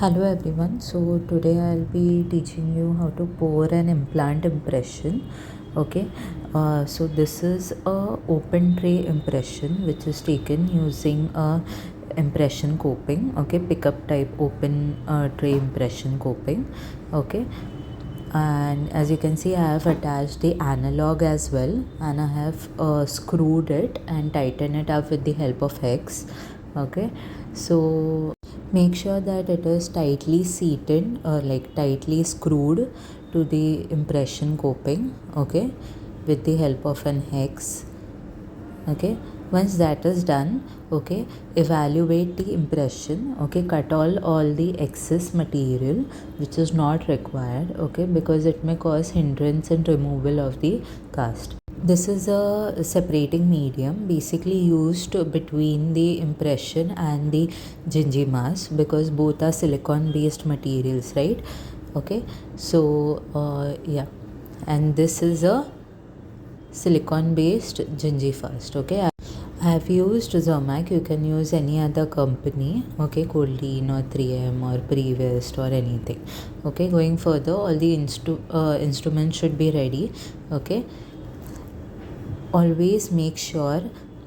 Hello everyone, so today I'll be teaching you how to pour an implant impression. Okay, so this is a open tray impression which is taken using a impression coping. Okay, pickup type open tray impression coping. Okay, and as you can see I have attached the analog as well, and I have screwed it and tightened it up with the help of hex. Okay, so make sure that it is tightly seated or like tightly screwed to the impression coping. Okay, with the help of an hex. Okay, once that is done, okay, evaluate the impression. Okay, cut all the excess material which is not required. Okay, because it may cause hindrance in removal of the cast. This is a separating medium basically used between the impression and the Gingimask, because both are silicone based materials, right? Okay, so yeah, and this is a silicone based Gingifast. Okay, I have used Zermac. You can use any other company. Okay, Coldine or 3M or Prevest or anything. Okay, going further, all the instruments should be ready. Okay, always make sure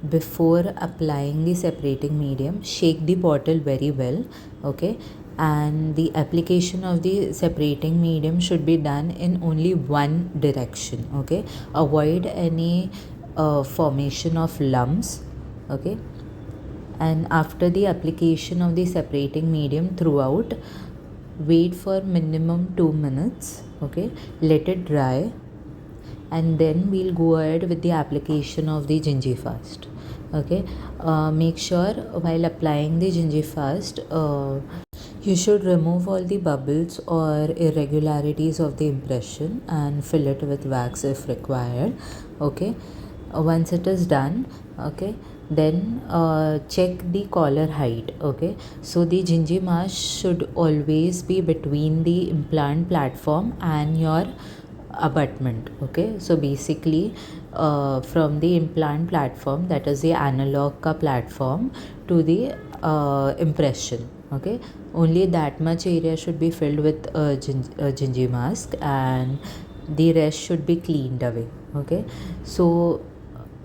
before applying the separating medium, shake the bottle very well. Okay, and the application of the separating medium should be done in only one direction. Okay, avoid any formation of lumps. Okay, and after the application of the separating medium throughout, wait for minimum 2 minutes. Okay, let it dry, and then we'll go ahead with the application of the Gingifast. Okay, make sure while applying the Gingifast, you should remove all the bubbles or irregularities of the impression and fill it with wax if required. Okay, once it is done, okay, then check the collar height. Okay, so the Gingimask should always be between the implant platform and your abutment. Okay, so basically from the implant platform, that is the analog ka platform, to the impression. Okay, only that much area should be filled with Gingimask, and the rest should be cleaned away. Okay, so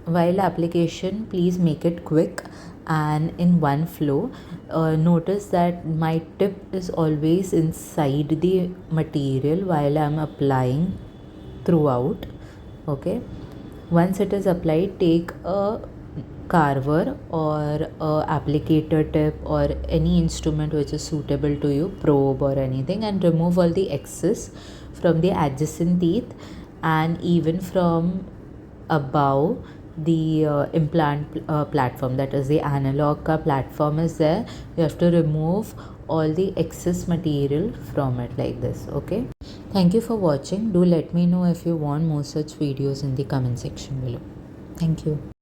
while application, please make it quick and in one flow. Notice that my tip is always inside the material while I'm applying throughout. Okay, once it is applied, take a carver or a applicator tip or any instrument which is suitable to you, probe or anything, and remove all the excess from the adjacent teeth and even from above the implant platform, that is the analog platform is there. You have to remove all the excess material from it like this. Okay, thank you for watching. Do let me know if you want more such videos in the comment section below. Thank you.